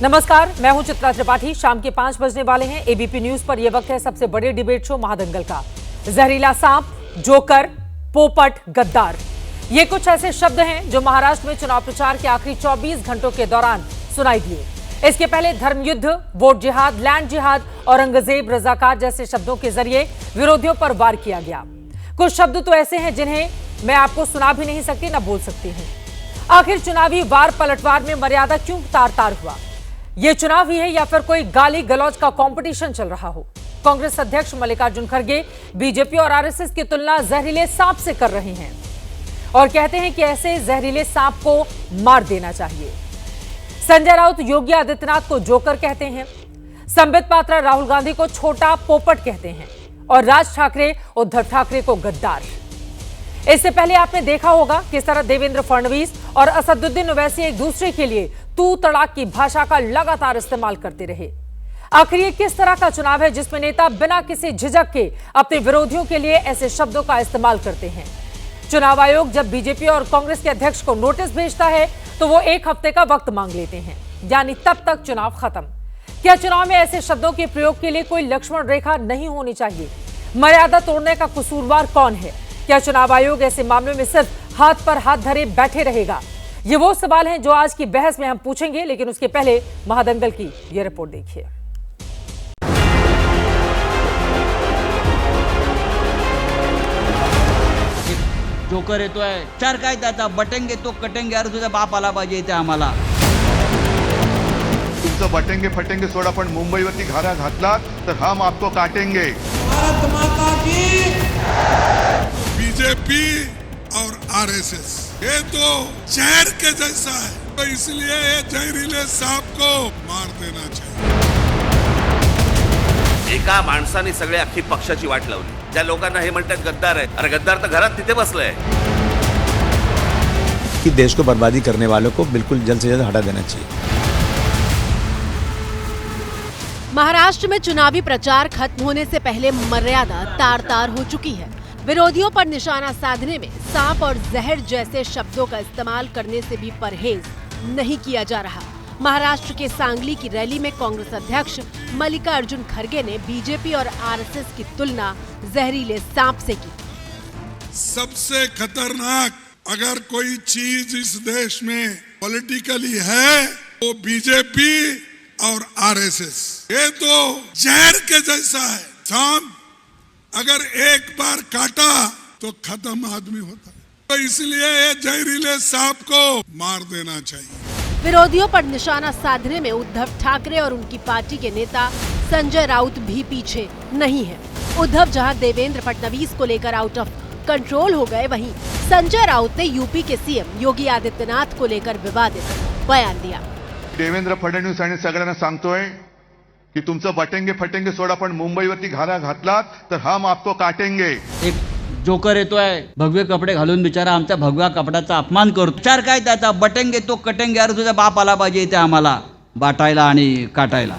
नमस्कार, मैं हूं चित्रा त्रिपाठी। शाम के 5 बजने वाले हैं। एबीपी न्यूज पर यह वक्त है सबसे बड़े डिबेट शो महादंगल का। जहरीला सांप, जोकर, पोपट, गद्दार, ये कुछ ऐसे शब्द हैं जो महाराष्ट्र में चुनाव प्रचार के आखिरी 24 घंटों के दौरान सुनाई दिए। इसके पहले धर्मयुद्ध, वोट जिहाद, लैंड जिहाद, औरंगजेब, रजाकार जैसे शब्दों के जरिए विरोधियों पर वार किया गया। कुछ शब्द तो ऐसे हैं जिन्हें मैं आपको सुना भी नहीं सकती, ना बोल सकती हूं। आखिर चुनावी वार पलटवार में मर्यादा क्यों तार तार हुआ? ये चुनाव ही है या फिर कोई गाली गलौज का कंपटीशन चल रहा हो? कांग्रेस अध्यक्ष मल्लिकार्जुन खड़गे बीजेपी और आरएसएस की तुलना जहरीले सांप से कर रहे हैं और कहते हैं कि ऐसे जहरीले सांप को मार देना चाहिए। संजय राउत योगी आदित्यनाथ को जोकर कहते हैं, संबित पात्रा राहुल गांधी को छोटा पोपट कहते हैं और राज ठाकरे उद्धव ठाकरे को गद्दार। इससे पहले आपने देखा होगा किस तरह देवेंद्र फडणवीस और असदुद्दीन ओवैसी एक दूसरे के लिए तू तड़ाक की भाषा का लगातार इस्तेमाल करते रहे। आखिर ये किस तरह का चुनाव है जिसमें नेता बिना किसी झिझक के अपने विरोधियों के लिए ऐसे शब्दों का इस्तेमाल करते हैं? चुनाव आयोग जब बीजेपी और कांग्रेस के अध्यक्ष को नोटिस भेजता है तो वो 1 हफ्ते का वक्त मांग लेते हैं, यानी तब तक चुनाव खत्म। क्या चुनाव में ऐसे शब्दों के प्रयोग के लिए कोई लक्ष्मण रेखा नहीं होनी चाहिए? मर्यादा तोड़ने का कसूरवार कौन है? क्या चुनाव आयोग ऐसे मामलों में सिर्फ हाथ पर हाथ धरे बैठे रहेगा? ये वो सवाल हैं जो आज की बहस में हम पूछेंगे, लेकिन उसके पहले महादंगल की ये रिपोर्ट देखिए। जोकर येतोय, चार काय त्याचा बटेंगे तो कटेंगे, अरे तुझा बाप आला पाहिजे इथे आम्हाला। तुमचं बटेंगे फटेंगे सोडा, पण मुंबईवरती घारा घातला तर हम आपको काटेंगे। भारत माता की बीजेपी और आरएसएस ये तो जहर के जैसा है, तो इसलिए ये जहरीले सांप को मार देना चाहिए। एका माणसाने सगळे अख्खी पक्षाची वाट लावली। ज्या लोकांना हे म्हणतात गद्दार आहे, अरे गद्दार तर घरात तिथे बसलाय। कि देश को बर्बादी करने वालों को बिल्कुल जल्द से जल्द हटा देना चाहिए। महाराष्ट्र में चुनावी प्रचार खत्म होने से पहले मर्यादा तार तार हो चुकी है। विरोधियों पर निशाना साधने में सांप और जहर जैसे शब्दों का इस्तेमाल करने से भी परहेज नहीं किया जा रहा। महाराष्ट्र के सांगली की रैली में कांग्रेस अध्यक्ष मल्लिकार्जुन खड़गे ने बीजेपी और आरएसएस की तुलना जहरीले सांप से की। सबसे खतरनाक अगर कोई चीज इस देश में पॉलिटिकली है वो बीजेपी और आरएसएस। ये तो जहर के जैसा है। सांप अगर एक बार काटा तो खत्म आदमी होता है, तो इसलिए ये जहरीले सांप को मार देना चाहिए। विरोधियों पर निशाना साधने में उद्धव ठाकरे और उनकी पार्टी के नेता संजय राउत भी पीछे नहीं है। उद्धव जहां देवेंद्र फडणवीस को लेकर आउट ऑफ कंट्रोल हो गए, वहीं संजय राउत ने यूपी के सीएम योगी आदित्यनाथ को लेकर विवादित बयान दिया। देवेंद्र फडणवीस आणि सगळ्यांना सांगतोय की तुमचं बटेंगे फटेंगे सोडा, पण मुंबईवरती घारा घातला तर हम आपको काटेंगे। एक जोकर येतोय, भगवे कपडे घालून बिचारा आमच्या भगव्या कपड्याचा अपमान करतो। चार काय त्याचा बटेंगे तो कटेंगे, अरे तुझा बाप आला पाहिजे इथे आम्हाला बाटायला आणि काटायला।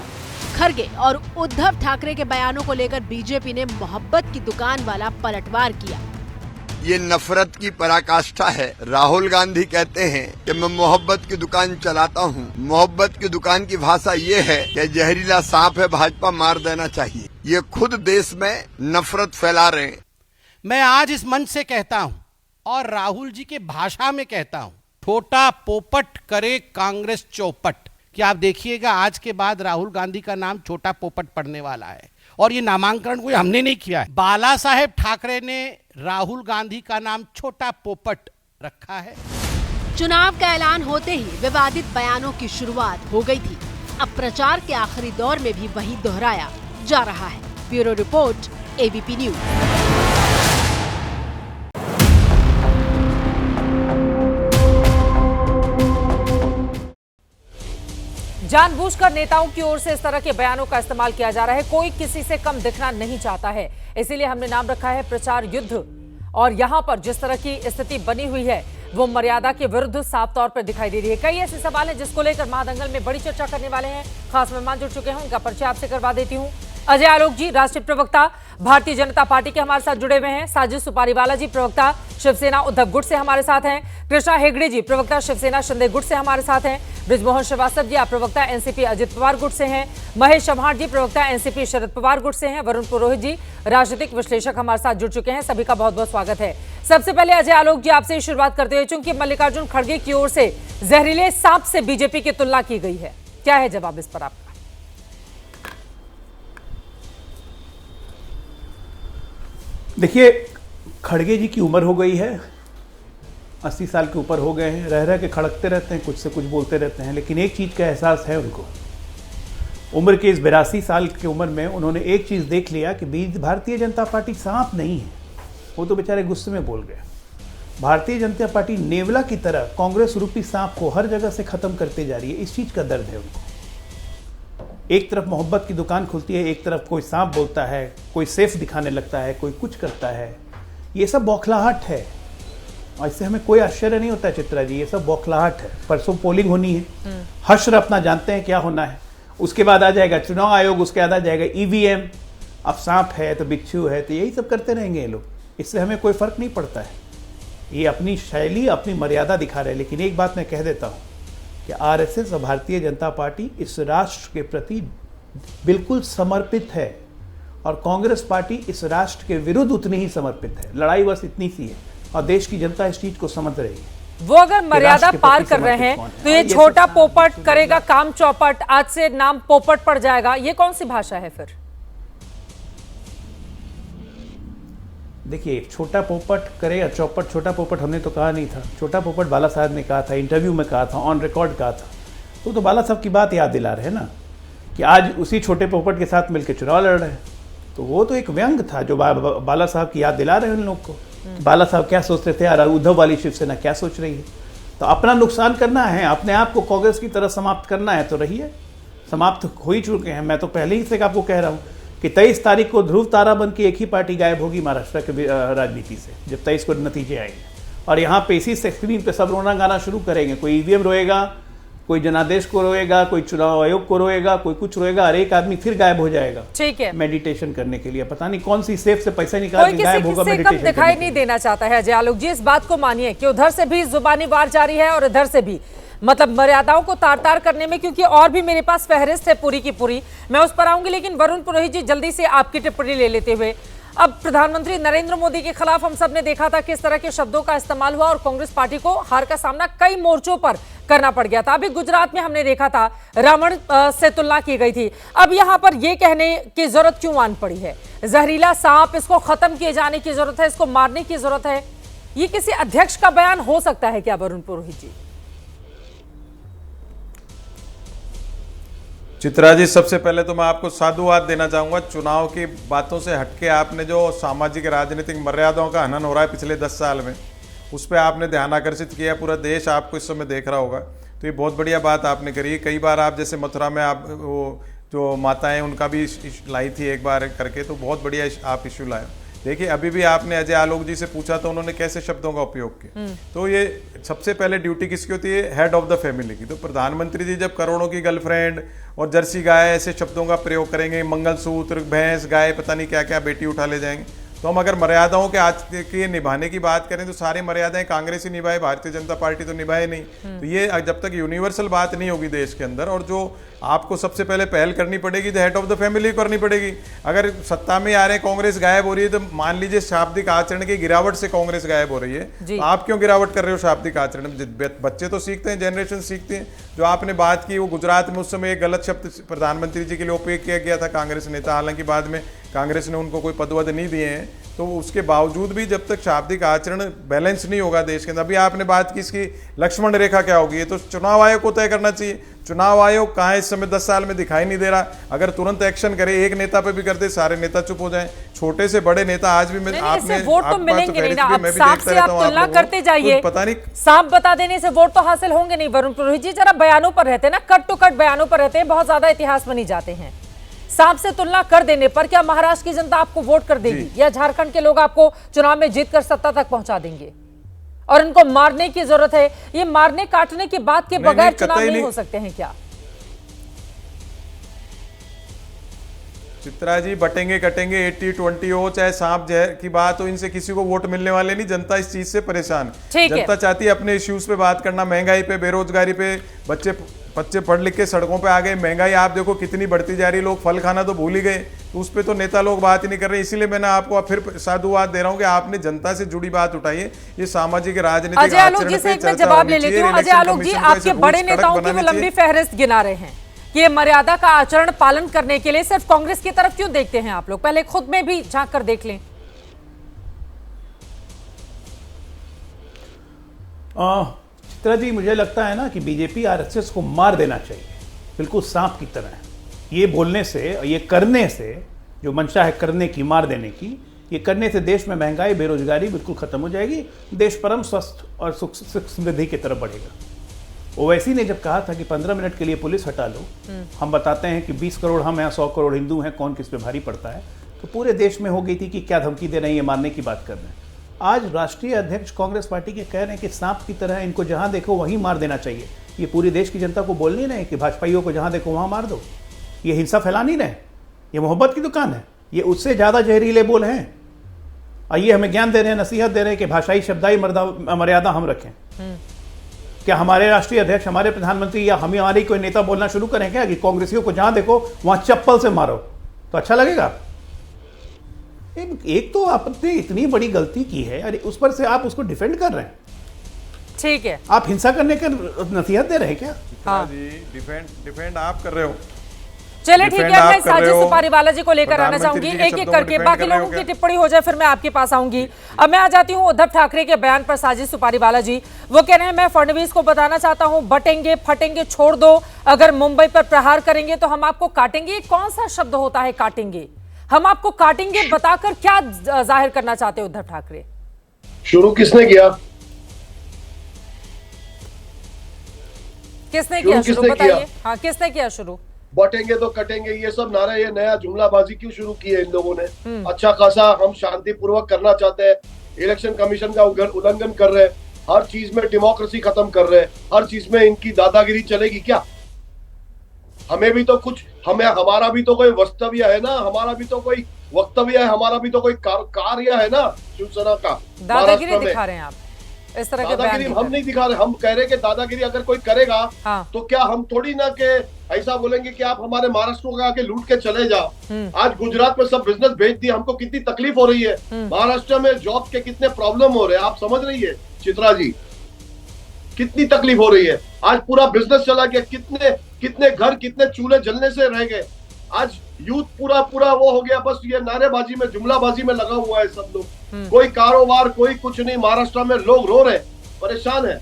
खड़गे और उद्धव ठाकरे के बयानों को लेकर बीजेपी ने मोहब्बत की दुकान वाला पलटवार किया। ये नफरत की पराकाष्ठा है। राहुल गांधी कहते हैं कि मैं मोहब्बत की दुकान चलाता हूँ। मोहब्बत की दुकान की भाषा ये है कि जहरीला सांप है, भाजपा मार देना चाहिए। ये खुद देश में नफरत फैला रहे हैं। मैं आज इस मंच से कहता हूं और राहुल जी के भाषा में कहता हूं, छोटा पोपट करे कांग्रेस चौपट। कि आप देखिएगा आज के बाद राहुल गांधी का नाम छोटा पोपट पड़ने वाला है और ये नामांकन कोई हमने नहीं किया है। बाला साहेब ठाकरे ने राहुल गांधी का नाम छोटा पोपट रखा है। चुनाव का ऐलान होते ही विवादित बयानों की शुरुआत हो गई थी। अब प्रचार के आखिरी दौर में भी वही दोहराया जा रहा है। Bureau report, ABP news. जानबूझकर नेताओं की ओर से इस तरह के बयानों का इस्तेमाल किया जा रहा है। कोई किसी से कम दिखना नहीं चाहता है, इसीलिए हमने नाम रखा है प्रचार युद्ध। और यहां पर जिस तरह की स्थिति बनी हुई है वो मर्यादा के विरुद्ध साफ तौर पर दिखाई दे रही है। कई ऐसे सवाल हैं जिसको लेकर महादंगल में बड़ी चर्चा करने वाले हैं। खास मेहमान जुड़ चुके हैं, उनका परिचय आपसे करवा देती हूं। अजय आलोक जी राष्ट्रीय प्रवक्ता भारतीय जनता पार्टी के हमारे साथ जुड़े हुए हैं। साजिद सुपारीवाला जी प्रवक्ता शिवसेना उद्धव गुट से हमारे साथ हैं। कृष्णा हेगड़े जी प्रवक्ता शिवसेना शिंदे गुट से हमारे साथ हैं। बृजमोहन श्रीवास्तव जी आप प्रवक्ता एनसीपी अजित पवार गुट से हैं। महेश चव्हाण जी प्रवक्ता एनसीपी शरद पवार गुट से हैं। वरुण पुरोहित जी राजनीतिक विश्लेषक हमारे साथ जुड़ चुके हैं। सभी का बहुत बहुत स्वागत है। सबसे पहले अजय आलोक जी आपसे शुरुआत करते हुए, चूंकि मल्लिकार्जुन खड़गे की ओर से जहरीले सांप से बीजेपी की तुलना की गई है, क्या है जवाब इस पर आपका? देखिए, खड़गे जी की उम्र हो गई है, 80 साल के ऊपर हो गए हैं, रह रह के खड़कते रहते हैं, कुछ से कुछ बोलते रहते हैं, लेकिन एक चीज़ का एहसास है उनको। उम्र के इस 82 साल की उम्र में उन्होंने एक चीज़ देख लिया कि भारतीय जनता पार्टी सांप नहीं है। वो तो बेचारे गुस्से में बोल गए। भारतीय जनता पार्टी नेवला की तरह कांग्रेस रूपी सांप को हर जगह से ख़त्म करते जा रही है। इस चीज़ का दर्द है उनको। एक तरफ मोहब्बत की दुकान खुलती है, एक तरफ कोई सांप बोलता है, कोई सेफ दिखाने लगता है, कोई कुछ करता है। ये सब बौखलाहट है और इससे हमें कोई आश्चर्य नहीं होता है चित्रा जी, ये सब बौखलाहट है। परसों पोलिंग होनी है, हश्र अपना जानते हैं क्या होना है, उसके बाद आ जाएगा चुनाव आयोग, उसके बाद आ जाएगा ईवीएम। अब सांप है तो बिच्छू है, तो यही सब करते रहेंगे ये लोग। इससे हमें कोई फर्क नहीं पड़ता है। ये अपनी शैली, अपनी मर्यादा दिखा रहे हैं। लेकिन एक बात मैं कह देता हूँ कि आरएसएस और भारतीय जनता पार्टी इस राष्ट्र के प्रति बिल्कुल समर्पित है और कांग्रेस पार्टी इस राष्ट्र के विरुद्ध उतनी ही समर्पित है। लड़ाई बस इतनी सी है और देश की जनता इस चीज को समझ रही है। वो अगर मर्यादा पार कर रहे हैं तो ये छोटा पोपट करेगा काम चौपट, आज से नाम पोपट पड़ जाएगा, ये कौन सी भाषा है फिर? देखिए, छोटा पोपट करे या चौपट, छोटा पोपट हमने तो कहा नहीं था। छोटा पोपट बाला साहब ने कहा था, इंटरव्यू में कहा था, ऑन रिकॉर्ड कहा था। तो बाला साहब की बात याद दिला रहे हैं ना कि आज उसी छोटे पोपट के साथ मिलकर चुनाव लड़ रहे हैं। तो वो तो एक व्यंग था जो बाला साहब की याद दिला रहे हैं उन लोग को। बाला साहब क्या सोचते थे और उद्धव वाली शिवसेना क्या सोच रही है। तो अपना नुकसान करना है, अपने आप को कांग्रेस की तरह समाप्त करना है तो रहिए, समाप्त हो ही चुके हैं। मैं तो पहले ही से आपको कह रहा हूँ कि 23 तारीख को ध्रुव तारा बन के एक ही पार्टी गायब होगी महाराष्ट्र के राजनीति से, जब 23 को नतीजे आएंगे। और यहाँ पे इसी स्क्रीन पे सब रोना गाना शुरू करेंगे। कोई ईवीएम रोएगा, कोई जनादेश को रोएगा, कोई चुनाव आयोग को रोएगा, कोई कुछ रोएगा, और एक आदमी फिर गायब हो जाएगा। ठीक है, मेडिटेशन करने के लिए। पता नहीं कौन सी सेफ से पैसा निकाल के गायब होगा मेडिटेशन करने। दिखाई नहीं देना चाहता है अजय आलोक जी। इस बात को मानिए कि उधर से भी जुबानी वार जारी है और इधर से भी, मतलब मर्यादाओं को तार तार करने में, क्योंकि और भी मेरे पास फहरिस्त है पूरी की पूरी, मैं उस पर आऊंगी। लेकिन वरुण पुरोहित जी जल्दी से आपकी टिप्पणी ले लेते हुए, अब प्रधानमंत्री नरेंद्र मोदी के खिलाफ हम सब ने देखा था किस तरह के शब्दों का इस्तेमाल हुआ और कांग्रेस पार्टी को हार का सामना कई मोर्चों पर करना पड़ गया था। अभी गुजरात में हमने देखा था रावण से तुलना की गई थी। अब यहां पर यह कहने की जरूरत क्यों आन पड़ी है? जहरीला सांप, इसको खत्म किए जाने की जरूरत है, इसको मारने की जरूरत है, ये किसी अध्यक्ष का बयान हो सकता है क्या वरुण पुरोहित जी? चित्रा जी, सबसे पहले तो मैं आपको साधुवाद देना चाहूँगा। चुनाव की बातों से हटके आपने जो सामाजिक राजनीतिक मर्यादाओं का हनन हो रहा है पिछले 10 साल में, उस पर आपने ध्यान आकर्षित किया। पूरा देश आपको इस समय देख रहा होगा, तो ये बहुत बढ़िया बात आपने करी। कई बार आप जैसे मथुरा में आप वो जो माताएं उनका भी लाई थी एक बार करके, तो बहुत बढ़िया आप इशू लाए। देखिए, अभी भी आपने अजय आलोक जी से पूछा तो उन्होंने कैसे शब्दों का उपयोग किया। तो ये सबसे पहले ड्यूटी किसकी होती है? हेड ऑफ द फैमिली की। तो प्रधानमंत्री जी जब करोड़ों की गर्लफ्रेंड और जर्सी गाय ऐसे शब्दों का प्रयोग करेंगे, मंगलसूत्र, भैंस, गाय, पता नहीं क्या क्या बेटी उठा ले जाएंगे, तो हम अगर मर्यादाओं के आज के निभाने की बात करें तो सारी मर्यादाएं कांग्रेस ही निभाए, भारतीय जनता पार्टी तो निभाए नहीं। तो ये जब तक यूनिवर्सल बात नहीं होगी देश के अंदर, और जो आपको सबसे पहले पहल करनी पड़ेगी तो हेड ऑफ द फैमिली करनी पड़ेगी। अगर सत्ता में आ रहे कांग्रेस गायब हो रही है, तो मान लीजिए शाब्दिक आचरण की गिरावट से कांग्रेस गायब हो रही है, तो आप क्यों गिरावट कर रहे हो शाब्दिक आचरण में? बच्चे तो सीखते हैं, जनरेशन सीखती है। जो आपने बात की वो गुजरात में उस समय एक गलत शब्द प्रधानमंत्री जी के लिए उपयोग किया गया था कांग्रेस नेता, हालांकि बाद में कांग्रेस ने उनको कोई पद वद नहीं दिए हैं। तो उसके बावजूद भी जब तक शाब्दिक आचरण बैलेंस नहीं होगा देश के अंदर, अभी आपने बात की इसकी लक्ष्मण रेखा क्या होगी, ये तो चुनाव आयोग को तय करना चाहिए। चुनाव आयोग कहाँ इस समय 10 साल में दिखाई नहीं दे रहा। अगर तुरंत एक्शन करे, एक नेता पे भी कर दे, सारे नेता चुप हो जाएं। छोटे से बड़े नेता आज भी आपने वोट तो मिलेंगे नहीं ना। अब सांप से आप तुलना करते जाइए, पता नहीं सांप बता देने से वोट तो हासिल होंगे नहीं। वरुण पुरोहित जी जरा बयानों पर रहते हैं ना, कट टू कट बयानों पर रहते हैं, बहुत ज्यादा इतिहास बनी जाते हैं। सांप से तुलना कर देने पर क्या महाराष्ट्र की जनता आपको वोट कर देगी, या झारखंड के लोग आपको चुनाव में जीतकर सत्ता तक पहुंचा देंगे? और इनको मारने की जरूरत है, ये मारने काटने की बात के बगैर चुनाव नहीं हो सकते हैं क्या? चित्रा जी, बटेंगे कटेंगे 80-20 हो चाहे सांप जहर की बात हो, इनसे किसी को वोट मिलने वाले नहीं। जनता इस चीज से परेशान है। जनता चाहती है अपने इश्यूज पे बात करना, महंगाई पे, बेरोजगारी पे। बच्चे पढ़ लिख के सड़कों पे आ गए, महंगाई आप देखो कितनी बढ़ती जा रही है, लोग फल खाना तो भूल ही गए, तो उस पे तो नेता लोग बात ही नहीं कर रहे। इसीलिए मैंने आपको फिर साधुवाद दे रहा हूँ कि आपने जनता से जुड़ी बात उठाई है। ये सामाजिक राजनीतिक आचरण पे चर्चा जवाब ले लेती हूँ। अजय आलोक जी, आपके बड़े नेताओं की वो लंबी फहरिस्त गिना रहे हैं कि ये मर्यादा का आचरण पालन करने के लिए सिर्फ कांग्रेस की तरफ क्यों देखते हैं आप लोग? पहले खुद में भी झांक कर देख लें। चित्रा जी, मुझे लगता है ना कि बीजेपी आरएसएस को मार देना चाहिए, बिल्कुल सांप की तरह। ये बोलने से, ये करने से, जो मंशा है करने की, मार देने की, ये करने से देश में महंगाई, बेरोजगारी बिल्कुल खत्म हो जाएगी, देश परम स्वस्थ और सुख समृद्धि की तरफ बढ़ेगा। ओवैसी ने जब कहा था कि 15 मिनट के लिए पुलिस हटा लो, हम बताते हैं कि 20 करोड़ हम हैं, 100 करोड़ हिंदू हैं, कौन किस पे भारी पड़ता है, तो पूरे देश में हो गई थी कि क्या धमकी दे रहे हैं, ये मारने की बात कर रहे हैं। आज राष्ट्रीय अध्यक्ष कांग्रेस पार्टी के कह रहे हैं कि सांप की तरह इनको जहां देखो वहीं मार देना चाहिए। ये पूरे देश की जनता को बोल नहीं रहे कि भाजपाइयों को जहां देखो वहां मार दो। ये हिंसा फैला नहीं रहे, ये मोहब्बत की दुकान है। ये उससे ज्यादा जहरीले बोल हैं। आइए, हमें ज्ञान दे रहे हैं, नसीहत दे रहे हैं कि भाषाई शब्दाई मर्यादा हम रखें। क्या हमारे राष्ट्रीय अध्यक्ष, हमारे प्रधानमंत्री या हमारी कोई नेता बोलना शुरू करें क्या कि कांग्रेसियों को जहां देखो वहां चप्पल से मारो? तो अच्छा लगेगा? एक तो आपने इतनी बड़ी गलती की है, अरे उस पर से आप उसको डिफेंड कर रहे हैं। ठीक है, आप हिंसा करने का नसीहत दे रहे हैं क्या? हाँ जी, डिफेंड आप कर रहे हो। चलिए ठीक है, मैं साजिद सुपारीवाला जी को लेकर आना चाहूंगी एक एक करके, बाकी लोगों की टिप्पणी हो जाए फिर मैं आपके पास आऊंगी। अब मैं आ जाती हूं उद्धव ठाकरे के बयान पर। साजिद सुपारीवाला जी वो कह रहे हैं, मैं फडणवीस को बताना चाहता हूं, बटेंगे फटेंगे छोड़ दो, अगर मुंबई पर प्रहार करेंगे तो हम आपको काटेंगे। कौन सा शब्द होता है काटेंगे? हम आपको काटेंगे बताकर क्या जाहिर करना चाहते हैं उद्धव ठाकरे? शुरू किसने किया? किसने किया शुरू? बताइए। हाँ, किसने किया शुरू? बटेंगे तो कटेंगे, ये सब नारा, ये नया जुमलाबाजी क्यों शुरू की है इन लोगों ने? अच्छा खासा हम शांतिपूर्वक करना चाहते हैं, इलेक्शन कमीशन का उल्लंघन कर रहे हैं, हर चीज में डेमोक्रेसी खत्म कर रहे हैं, हर चीज में इनकी दादागिरी चलेगी क्या? हमें भी तो कुछ, हमारा भी तो कोई वक्तव्य है ना, हमारा भी तो कोई वक्तव्य है, हमारा भी तो कोई कार्य है ना शिवसेना का। दादागिरी दिखा रहे हैं आप इस तरह के दादागिरी हम नहीं दिखा रहे, हम कह रहे कि दादागिरी अगर कोई करेगा तो क्या हम थोड़ी ना के ऐसा बोलेंगे कि आप हमारे महाराष्ट्र को आके लूट के चले जाओ। आज गुजरात में सब बिजनेस भेज दिए, हमको कितनी तकलीफ हो रही है, महाराष्ट्र में जॉब के कितने प्रॉब्लम हो रहे हैं, आप समझ रही है चित्रा जी? कितनी तकलीफ हो रही है। आज पूरा बिजनेस चला गया, कितने घर, कितने चूल्हे जलने से रह गए। आज यूथ पूरा वो हो गया, बस ये नारेबाजी में, जुमलाबाजी में लगा हुआ है सब लोग। कोई कारोबार, कोई कुछ नहीं। महाराष्ट्र में लोग रो रहे, परेशान है।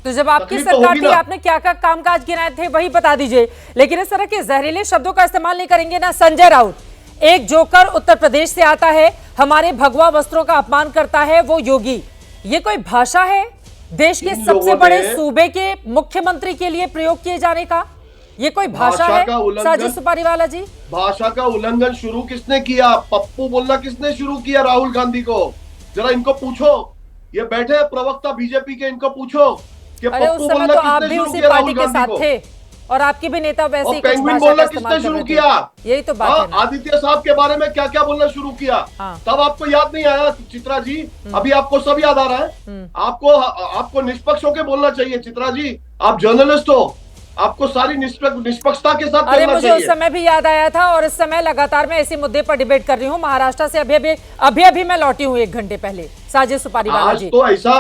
तो जब आपकी सरकार थी, आपने क्या क्या कामकाज गिनाए थे वही बता दीजिए, लेकिन इस तरह के जहरीले शब्दों का इस्तेमाल नहीं करेंगे ना। संजय राउत एक जोकर उत्तर प्रदेश से आता है, हमारे भगवा वस्त्रों का अपमान करता है वो योगी। ये कोई भाषा है देश के सबसे बड़े सूबे के मुख्यमंत्री के लिए प्रयोग किए जाने का? ये कोई भाषा है साजिद सुपारीवाला जी? भाषा का उल्लंघन शुरू किसने किया? पप्पू बोलना किसने शुरू किया? राहुल गांधी को। जरा इनको पूछो, ये बैठे प्रवक्ता बीजेपी के, इनको पूछो कि पप्पू बोलना किसने शुरू किया? राहुल गांधी को। और आपके भी नेता वैसे ही पेंगुइन बोलना किसने शुरू किया? यही तो बात है। आदित्य साहब के बारे में क्या क्या बोलना शुरू किया? तब आपको याद नहीं आया चित्रा जी? अभी आपको सब याद आ रहा है। आपको निष्पक्ष होकर बोलना चाहिए चित्रा जी, आप जर्नलिस्ट हो, आपको सारी निष्पक्षता के साथ अरे मुझे उस समय भी याद आया था, और इस समय लगातार मैं इसी मुद्दे पर डिबेट कर रही हूँ। महाराष्ट्र से अभी मैं लौटी हूँ 1 घंटे पहले। साजिद सुपारीवाला जी,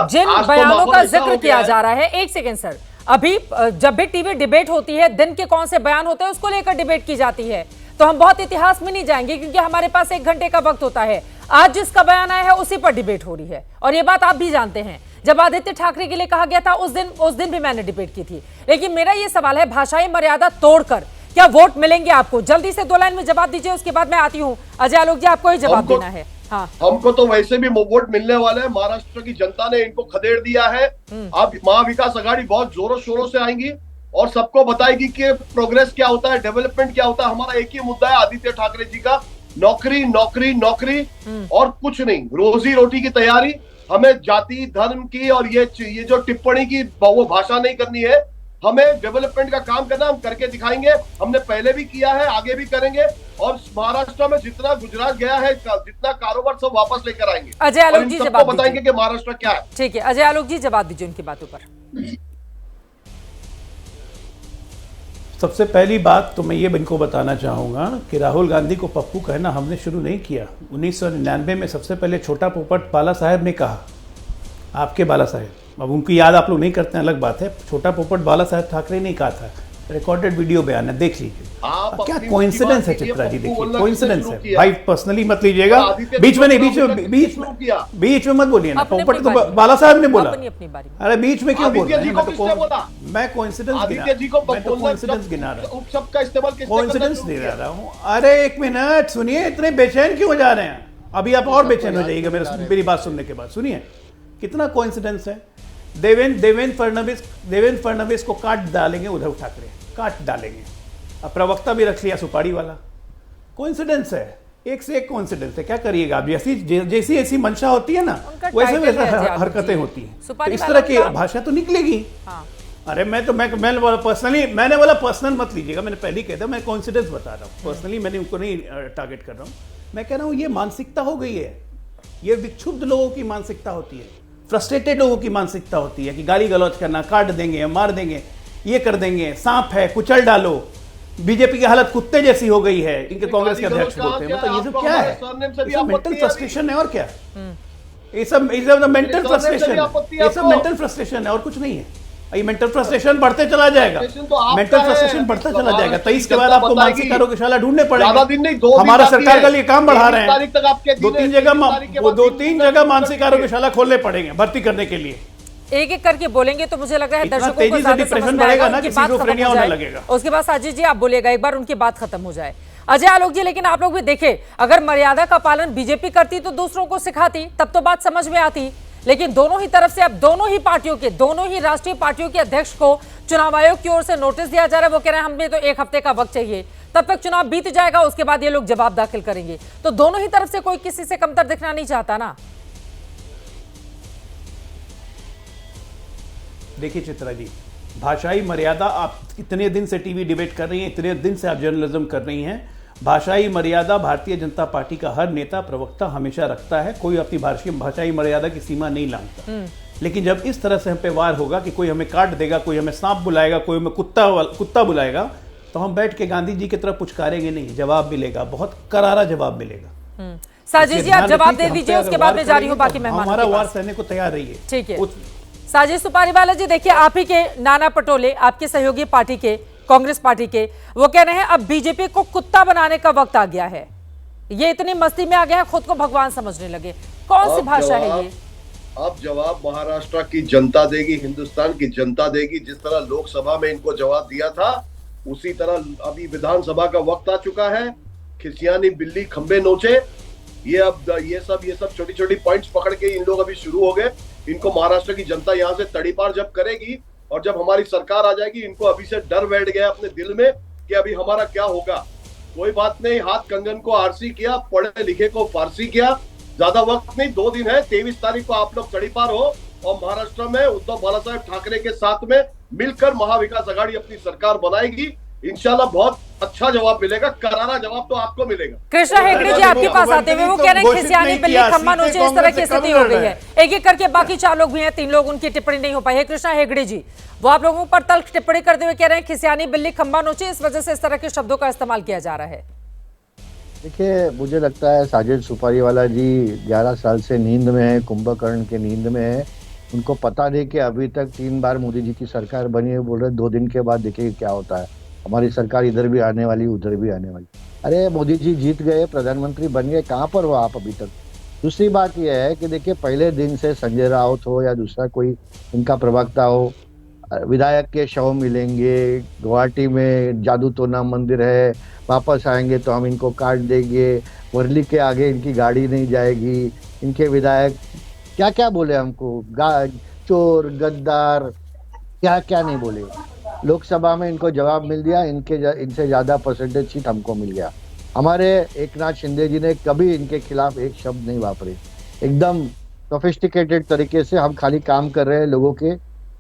जिन बयानों का जिक्र किया जा रहा है, 1 सेकेंड सर, अभी जब भी टीवी डिबेट होती है, दिन के कौन से बयान होते हैं उसको लेकर डिबेट की जाती है, तो हम बहुत इतिहास में नहीं जाएंगे क्योंकि हमारे पास 1 घंटे का वक्त होता है। आज जिसका बयान आया है उसी पर डिबेट हो रही है, और ये बात आप भी जानते हैं। जब आदित्य ठाकरे के लिए कहा गया था उस दिन भी मैंने डिबेट की थी। लेकिन मेरा ये सवाल है, भाषाई मर्यादा तोड़कर क्या वोट मिलेंगे आपको? जल्दी से 2 लाइन में जवाब दीजिए, उसके बाद मैं आती हूँ। अजय आलोक जी, आपको ही जवाब देना है। हाँ, हमको तो वैसे भी वोट मिलने वाले हैं। महाराष्ट्र की जनता ने इनको खदेड़ दिया है। अब महाविकास आघाड़ी बहुत जोरों शोरों से आएंगी और सबको बताएगी कि प्रोग्रेस क्या होता है, डेवलपमेंट क्या होता है। हमारा एक ही मुद्दा है आदित्य ठाकरे जी का, नौकरी नौकरी नौकरी और कुछ नहीं। रोजी रोटी की तैयारी, हमें जाति धर्म की और ये जो टिप्पणी की वो भाषा नहीं करनी है। हमें डेवलपमेंट का काम करना, हम करके दिखाएंगे। हमने पहले भी किया है, आगे भी करेंगे, और महाराष्ट्र में जितना गुजरात गया है, जितना कारोबार सब वापस लेकर आएंगे। अजय आलोक जी जवाब बताएंगे कि महाराष्ट्र क्या है। ठीक है, अजय आलोक जी जवाब दीजिए उनकी बातों पर। सबसे पहली बात तो मैं ये इनको बताना चाहूँगा कि राहुल गांधी को पप्पू कहना हमने शुरू नहीं किया। 1999 में सबसे पहले छोटा पोपट बाला साहेब ने कहा, आपके बाला साहेब, अब उनकी याद आप लोग नहीं करते हैं अलग बात है, छोटा पोपट बाला साहेब ठाकरे ने कहा था, रिकॉर्डेड वीडियो बयान है, देख लीजिए। क्या कोइंसिडेंस है चित्रा जी, देखिए कोइंसिडेंस है भाई, पर्सनली मत लीजिएगा, बीच में नहीं, बीच में मत बोलिए ना, पोपट तो बाला साहब ने बोला, अरे बीच में क्यों बोल रहे हैं? मैं कोइंसिडेंस गिना रहा हूँ, कोइंसिडेंस नहीं रहा हूँ। अरे एक मिनट सुनिए, इतने बेचैन क्यों हो जा रहे हैं? अभी आप और बेचैन हो जाइएगा मेरी बात सुनने के बाद। सुनिए कितना कोइंसिडेंस है। देवेंद्र फडणवीस को काट डालेंगे उद्धव ठाकरे, काट डालेंगे। अब प्रवक्ता भी रख लिया सुपारी वाला। कोइंसिडेंस है, एक से एक कोइंसिडेंस है, क्या करिएगा आप? जैसी ऐसी मंशा होती है ना, वैसे वैसे हरकतें होती हैं, तो इस तरह की भाषा तो निकलेगी। अरे मैंने बोला पर्सनल मत लीजिएगा, मैंने पहले कह दिया, मैं कोइंसिडेंस बता रहा हूँ, पर्सनली मैंने उनको नहीं टारगेट कर रहा हूँ। मैं कह रहा हूँ ये मानसिकता हो गई है, ये विक्षुब्ध लोगों की मानसिकता होती है, फ्रस्ट्रेटेड लोगों की मानसिकता होती है कि गाली गलौज करना, काट देंगे, मार देंगे, ये कर देंगे, सांप है कुचल डालो। बीजेपी की हालत कुत्ते जैसी हो गई है, इनके कांग्रेस के अध्यक्ष बोलते हैं, मतलब ये सब क्या है? ये सब मेंटल फ्रस्ट्रेशन है और क्या? ये सब मेंटल फ्रस्ट्रेशन, ये सब मेंटल फ्रस्ट्रेशन है और कुछ नहीं है। ये मेंटल फ्रस्ट्रेशन बढ़ते चला जाएगा, मेंटल फ्रस्ट्रेशन बढ़ता चला जाएगा। 23 के बाद आपको मानसिक आरोग्यशाला ढूंढने पड़ेंगे। हमारा सरकार का लिए काम बढ़ा रहे हैं, 2-3 जगह मानसिक आरोग्यशाला खोलने पड़ेंगे भर्ती करने के लिए। एक एक करके बोलेंगे तो मुझे लग रहा है दर्शकों को तेजी से डिप्रेशन बढ़ेगा ना, किसी को फ्रेनिया होने लगेगा। उसके बाद साजिद जी आप बोलेगा, एक बार उनकी बात खत्म हो जाए। अजय आलोक जी, लेकिन आप लोग भी देखे, अगर मर्यादा का पालन बीजेपी करती तो दूसरों को सिखाती, तब तो बात समझ में आती। लेकिन दोनों ही तरफ से अब दोनों ही पार्टियों के, दोनों ही राष्ट्रीय पार्टियों के अध्यक्ष को चुनाव आयोग की ओर से नोटिस दिया जा रहा है। वो कह रहे हैं हमें तो 1 हफ्ते का वक्त चाहिए, तब तक चुनाव बीत जाएगा, उसके बाद ये लोग जवाब दाखिल करेंगे। तो दोनों ही तरफ से कोई किसी से कमतर दिखना नहीं चाहता ना। देखिए चित्रा जी, भाषाई मर्यादा, आप इतने दिन से टीवी डिबेट कर रही हैं, इतने दिन से आप जर्नलिज्म कर रही हैं, भाषाई मर्यादा भारतीय जनता पार्टी का हर नेता प्रवक्ता हमेशा रखता है, कोई अपनी भाषाई मर्यादा की सीमा नहीं लांघता। लेकिन जब इस तरह से हम पे वार होगा कि कोई हमें काट देगा, कोई हमें सांप बुलाएगा, कोई हमें कुत्ता बुलाएगा, तो हम बैठ के गांधी जी की तरफ पुचकारेंगे नहीं, जवाब मिलेगा, बहुत करारा जवाब मिलेगा। साजिद जी आप जवाब दे दीजिए, उसके बाद में जारी हो बाकी मेहमानों हमारा वार सहने को तैयार रहिए। ठीक है साजिद सुपारीवाला जी, देखिए आप ही के नाना पटोले, आपके सहयोगी पार्टी के, कांग्रेस पार्टी के, वो कह रहे हैं अब बीजेपी को कुत्ता बनाने का वक्त आ गया है, ये इतनी मस्ती में आ गया है, खुद को भगवान समझने लगे। कौन सी भाषा है ये? अब जवाब महाराष्ट्र की जनता देगी, हिंदुस्तान की जनता देगी। जिस तरह लोकसभा में इनको जवाब दिया था, उसी तरह अभी विधानसभा का वक्त आ चुका है। खिसियानी बिल्ली खंबे नोचे, ये सब छोटी छोटी पॉइंट्स पकड़ के इन लोग अभी शुरू हो गए। इनको महाराष्ट्र की जनता यहाँ से तड़ीपार जब करेगी और जब हमारी सरकार आ जाएगी, इनको अभी से डर बैठ गया अपने दिल में कि अभी हमारा क्या होगा। कोई बात नहीं, हाथ कंगन को आरसी किया, पढ़े लिखे को फारसी किया, ज्यादा वक्त नहीं, 2 दिन है, 23 तारीख को आप लोग तड़ीपार हो और महाराष्ट्र में उद्धव बाला साहेब ठाकरे के साथ में मिलकर महाविकास आघाड़ी अपनी सरकार बनाएगी। इंशाल्लाह बहुत अच्छा जवाब मिलेगा, करारा जवाब तो आपको मिलेगा। कृष्णा हेगड़े जी आपके पास आते हुए वो कह रहे हैं खिसियानी बिल्ली खम्मा नोचे, इस तरह की स्थिति हो गई है। एक एक करके बाकी 4 लोग भी हैं, 3 लोग उनकी टिप्पणी नहीं हो पाई है। कृष्णा हेगड़े जी वो आप लोगों पर तल्ख टिप्पणी करते हुए कह रहे हैं खिसियानी बिल्ली खम्मा नोचे, इस वजह से इस तरह के शब्दों का इस्तेमाल किया जा रहा है। देखिए मुझे लगता है साजिद सुपारीवाला जी 11 साल से नींद में है, कुंभकर्ण के नींद में है। उनको पता नहीं कि अभी तक 3 बार मोदी जी की सरकार बनी है, बोल रहे 2 दिन के बाद देखिए क्या होता है, हमारी सरकार इधर भी आने वाली, उधर भी आने वाली। अरे मोदी जी जीत गए, प्रधानमंत्री बन गए, कहाँ पर हो आप अभी तक? दूसरी बात यह है कि देखिए पहले दिन से संजय राउत हो या दूसरा कोई इनका प्रवक्ता हो, विधायक के शव मिलेंगे, गुवाहाटी में जादू टोना मंदिर है, वापस आएंगे तो हम इनको काट देंगे, वर्ली के आगे इनकी गाड़ी नहीं जाएगी, इनके विधायक क्या क्या बोले हमको, चोर गद्दार, क्या क्या नहीं बोले। लोकसभा में इनको जवाब मिल दिया, इनसे ज्यादा परसेंटेज सीट हमको मिल गया। हमारे एकनाथ शिंदे जी ने कभी इनके खिलाफ एक शब्द नहीं वापरे, एकदम सोफिस्टिकेटेड तरीके से हम खाली काम कर रहे हैं लोगों के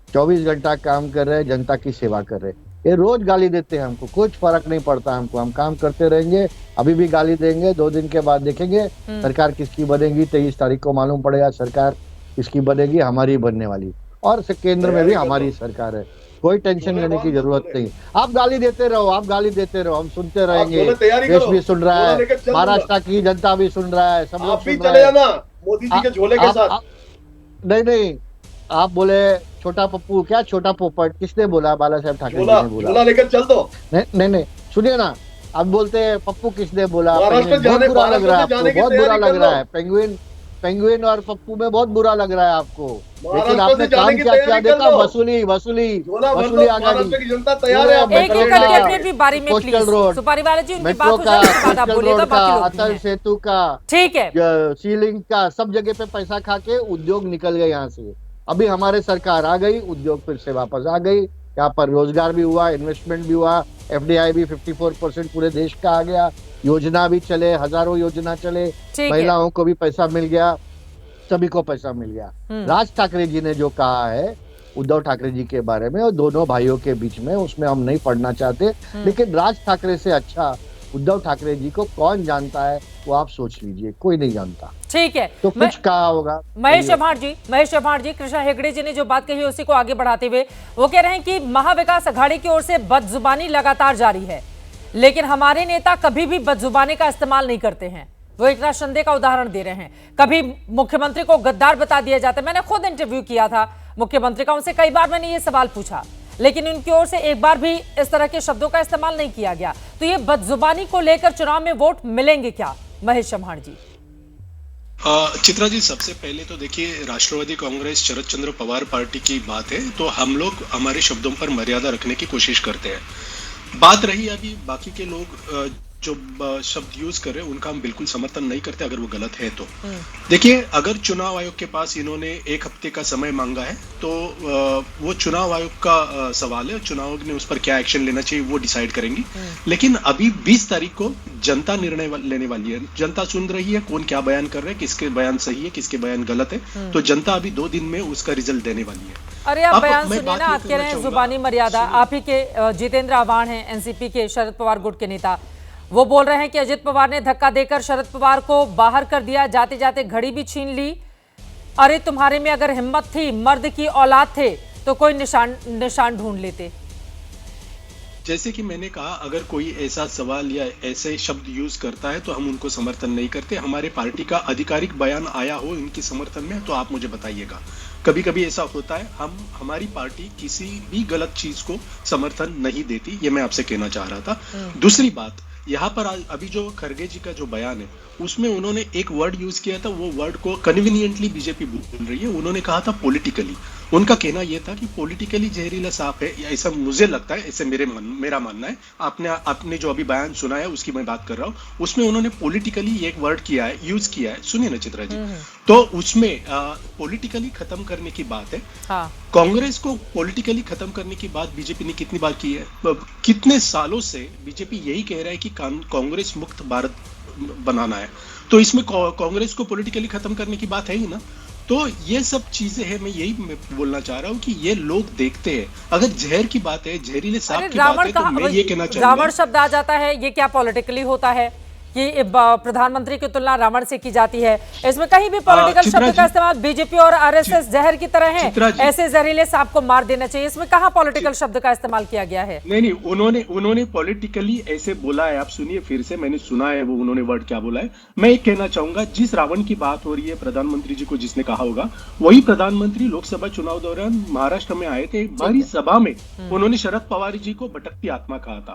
24 घंटा काम कर रहे हैं, जनता की सेवा कर रहे हैं। ये रोज गाली देते हैं हमको, कुछ फर्क नहीं पड़ता हमको, हम काम करते रहेंगे, अभी भी गाली देंगे, 2 दिन के बाद देखेंगे सरकार किसकी बनेगी। 23 तारीख को मालूम पड़ेगा सरकार किसकी बनेगी, हमारी बनने वाली, और केंद्र में भी हमारी सरकार है, कोई टेंशन लेने की जरूरत नहीं। आप गाली देते रहो, आप गाली देते रहो, हम सुनते रहेंगे, देश भी सुन रहा है, महाराष्ट्र की जनता भी सुन रहा है, सब लोग सुन रहे हैं। मोदी जी के झोले के साथ नहीं, आप बोले छोटा पप्पू, क्या छोटा पोपट किसने बोला? बाला साहेब ठाकरे जी ने बोला। लेकर चल दो। नहीं, सुनिए ना, आप बोलते हैं पप्पू किसने बोला? महाराष्ट्र बहुत बुरा लग रहा है आपको, बहुत बुरा लग रहा है। पेंगुइन और पप्पू में बहुत बुरा लग रहा है आपको, लेकिन आपने काम क्या किया देखा? वसूली आ गई। जनता तैयार है। कोस्टल रोड, मेट्रो का, अटल सेतु का, ठीक है, सीलिंग का, सब जगह पे पैसा खा के उद्योग निकल गए यहाँ से। अभी हमारे सरकार आ गई, उद्योग फिर से वापस आ गई, यहाँ पर रोजगार भी हुआ, इन्वेस्टमेंट भी हुआ, FDI भी 54% पूरे देश का आ गया, योजना भी चले, हजारों योजना चले, महिलाओं को भी पैसा मिल गया, सभी को पैसा मिल गया। राज ठाकरे जी ने जो कहा है उद्धव ठाकरे जी के बारे में और दोनों भाइयों के बीच में, उसमें हम नहीं पढ़ना चाहते, लेकिन राज ठाकरे से अच्छा उद्धव ठाकरे जी को कौन जानता है वो आप सोच लीजिए, कोई नहीं जानता। ठीक है, तो कुछ कहा होगा। महेश चव्हाण जी, कृष्णा हेगड़े जी ने जो बात कही उसी को आगे बढ़ाते हुए वो कह रहे हैं कि महाविकास अघाड़ी की ओर से बदजुबानी लगातार जारी है, लेकिन हमारे नेता कभी भी बदजुबानी का इस्तेमाल नहीं करते हैं। वो एकनाथ शिंदे का उदाहरण दे रहे हैं, कभी मुख्यमंत्री को गद्दार बता दिया जाता है। मैंने खुद इंटरव्यू किया था मुख्यमंत्री का, उनसे कई बार मैंने ये सवाल पूछा, लेकिन उनकी ओर से एक बार भी इस तरह के शब्दों का इस्तेमाल नहीं किया गया। तो ये बदजुबानी को लेकर चुनाव में वोट मिलेंगे क्या? महेश चव्हाण जी। चित्रा जी, सबसे पहले तो देखिए, राष्ट्रवादी कांग्रेस शरद चंद्र पवार पार्टी की बात है, तो हम लोग हमारे शब्दों पर मर्यादा रखने की कोशिश करते हैं। बात रही अभी बाकी के लोग जो शब्द यूज कर रहे हैं, उनका हम बिल्कुल समर्थन नहीं करते अगर वो गलत है तो। देखिए, अगर चुनाव आयोग के पास इन्होंने 1 हफ्ते का समय मांगा है तो वो चुनाव आयोग का सवाल है, चुनाव आयोग ने उस पर क्या एक्शन लेना चाहिए वो डिसाइड करेंगी। लेकिन अभी 20 तारीख को जनता निर्णय लेने वाली है, जनता सुन रही है कौन क्या बयान कर रहा है, किसके बयान सही है, किसके बयान गलत है, तो जनता अभी 2 दिन में उसका रिजल्ट देने वाली है। अरे आप बयान सुनिए ना, आप कह रहे हैं जुबानी मर्यादा। आप ही के जितेंद्र आव्हाड हैं, एनसीपी के शरद पवार गुट के नेता, वो बोल रहे हैं कि अजित पवार ने धक्का देकर शरद पवार को बाहर कर दिया, जाते जाते घड़ी भी छीन ली। अरे तुम्हारे में अगर हिम्मत थी, मर्द की औलाद थे, तो कोई निशान ढूंढ लेते। जैसे कि मैंने कहा, अगर कोई ऐसा सवाल या ऐसे शब्द यूज करता है तो हम उनको समर्थन नहीं करते। हमारे पार्टी का आधिकारिक बयान आया हो इनके समर्थन में तो आप मुझे बताइएगा। कभी कभी ऐसा होता है, हमारी पार्टी किसी भी गलत चीज को समर्थन नहीं देती, ये मैं आपसे कहना चाह रहा था। दूसरी बात, यहाँ पर अभी जो खरगे जी का जो बयान है उसमें उन्होंने एक वर्ड यूज किया था, वो वर्ड को कन्वीनियंटली बीजेपी बोल रही है, उन्होंने कहा था पॉलिटिकली। उनका कहना यह था कि पॉलिटिकली जहरीला सांप है, ऐसा मुझे लगता है, ऐसे मेरा मानना है। आपने जो अभी बयान सुना है उसकी मैं बात कर रहा हूँ, उसमें उन्होंने पॉलिटिकली एक वर्ड किया है, यूज किया है। सुनिए ना चित्रा जी, तो उसमें पॉलिटिकली खत्म करने की बात है। कांग्रेस को पॉलिटिकली खत्म करने की बात बीजेपी ने कितनी बार की है? कितने सालों से बीजेपी यही कह रहा है कि कांग्रेस मुक्त भारत बनाना है, तो इसमें कांग्रेस को पॉलिटिकली खत्म करने की बात है ही ना। तो ये सब चीजें हैं, मैं यही बोलना चाह रहा हूँ कि ये लोग देखते हैं। अगर जहर की बात है, जहरीले सांप की बात है, तो मैं ये कहना चाहूंगा, रावण शब्द आ जाता है, ये क्या पॉलिटिकली होता है कि प्रधानमंत्री की तुलना रावण से की जाती है? इसमें कहीं भी पॉलिटिकल शब्द का इस्तेमाल बीजेपी और आरएसएस जहर की तरह है, ऐसे जहरीले सांप को मार देना चाहिए, इसमें कहाँ पॉलिटिकल शब्द का इस्तेमाल किया गया है? नहीं, उन्होंने पॉलिटिकली ऐसे बोला है। आप सुनिए फिर से, मैंने सुना है वो उन्होंने वर्ड क्या बोला है। मैं एक कहना चाहूंगा, जिस रावण की बात हो रही है, प्रधानमंत्री जी को जिसने कहा होगा, वही प्रधानमंत्री लोकसभा चुनाव दौरान महाराष्ट्र में आए थे, भारी सभा में उन्होंने शरद पवार जी को भटकती आत्मा कहा था।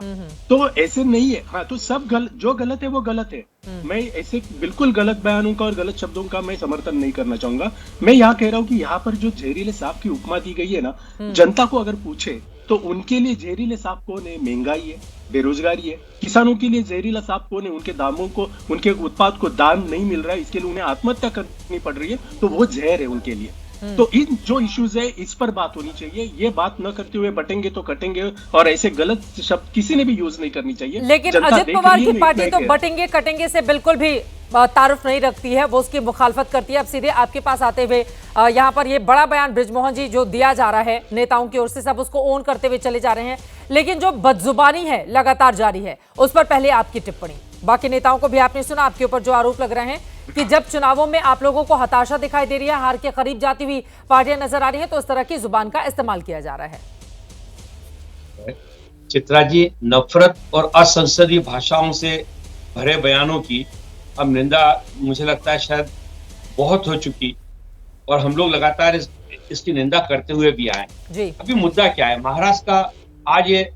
तो ऐसे नहीं है। हाँ, तो सब जो गलत है वो गलत है। मैं ऐसे बिल्कुल गलत बयानों का और गलत शब्दों का मैं समर्थन नहीं करना चाहूंगा। मैं यहाँ कह रहा हूँ कि यहाँ पर जो जहरीले सांप की उपमा दी गई है ना, जनता को अगर पूछे तो उनके लिए जहरीले सांप कौन है? महंगाई है, बेरोजगारी है। किसानों के लिए जहरीला सांप कौन है? उनके दामों को, उनके उत्पाद को दाम नहीं मिल रहा है, इसके लिए उन्हें आत्महत्या करनी पड़ रही है, तो वो जहर है उनके लिए। तो इन जो इश्यूज है इस पर बात होनी चाहिए। ये बात न करते हुए बटेंगे तो कटेंगे और ऐसे गलत शब्द किसी ने भी यूज नहीं करनी चाहिए। लेकिन अजित पवार की पार्टी तो बटेंगे कटेंगे से बिल्कुल भी तारुफ नहीं रखती है, वो उसकी मुखालफत करती है। अब सीधे आपके पास आते हुए यहाँ पर ये बड़ा बयान बृजमोहन जी जो दिया जा रहा है नेताओं की ओर से, सब उसको ओन करते हुए चले जा रहे हैं, लेकिन जो बदजुबानी है लगातार जारी है, उस पर पहले आपकी टिप्पणी। बाकी नेताओं को भी आपने सुना, आपके ऊपर जो आरोप लग रहे हैं कि जब चुनावों में आप लोगों को हताशा दिखाई दे रही है, हार के करीब जाती हुई पार्टियां नजर आ रही हैं, तो इस तरह की जुबान का इस्तेमाल किया जा रहा है। चित्रा जी, नफरत और असंसदीय भाषाओं से भरे बयानों की अब निंदा मुझे लगता है शायद बहुत हो चुकी, और हम लोग लगातार इसकी निंदा करते हुए भी आए जी। अभी मुद्दा क्या है, महाराष्ट्र का आज ये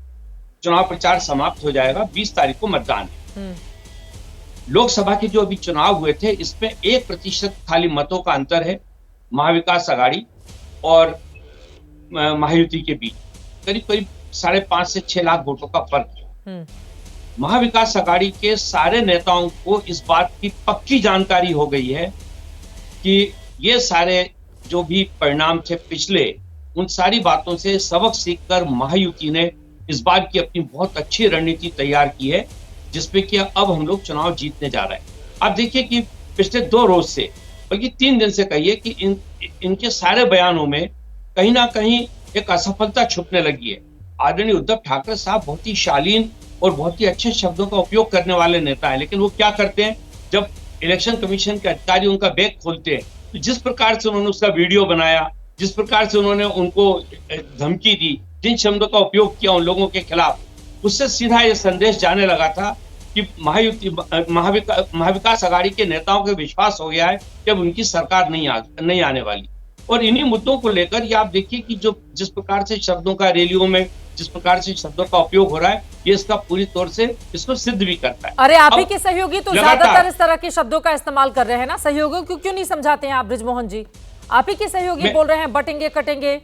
चुनाव प्रचार समाप्त हो जाएगा, 20 तारीख को मतदान है। लोकसभा के जो अभी चुनाव हुए थे इसमें 1% खाली मतों का अंतर है महाविकास आघाड़ी और महायुति के बीच, करीब करीब 5.5 से 6 लाख वोटों का फर्क है। महाविकास आघाड़ी के सारे नेताओं को इस बात की पक्की जानकारी हो गई है कि ये सारे जो भी परिणाम थे पिछले, उन सारी बातों से सबक सीखकर महायुति ने इस बार की अपनी बहुत अच्छी रणनीति तैयार की है, जिसपे कि अब हम लोग चुनाव जीतने जा रहे हैं। आप देखिए कि पिछले 2 रोज से, बल्कि 3 दिन से कहिए कि इनके सारे बयानों में कहीं ना कहीं एक असफलता छुपने लगी है। आदरणीय उद्धव ठाकरे साहब बहुत ही शालीन और बहुत ही अच्छे शब्दों का उपयोग करने वाले नेता है, लेकिन वो क्या करते हैं, जब इलेक्शन कमीशन के अधिकारी उनका बैग खोलते हैं तो जिस प्रकार से उन्होंने उसका वीडियो बनाया, जिस प्रकार से उन्होंने उनको धमकी दी, जिन शब्दों का उपयोग किया उन लोगों के खिलाफ, उससे सीधा ये संदेश जाने लगा था कि महाविकास आघाड़ी के नेताओं को विश्वास हो गया है कि अब उनकी सरकार नहीं आने वाली। और इन्हीं मुद्दों को लेकर ये आप देखिए कि जो जिस प्रकार से शब्दों का रैलियों में जिस प्रकार से शब्दों का उपयोग हो रहा है, ये इसका पूरी तौर से इसको सिद्ध भी करता है। अरे आप ही के सहयोगी तो ज्यादातर इस तरह के शब्दों का इस्तेमाल कर रहे हैं ना, सहयोगियों को क्यों नहीं समझाते हैं आप बृजमोहन जी? आप ही के सहयोगी बोल रहे हैं बटेंगे कटेंगे।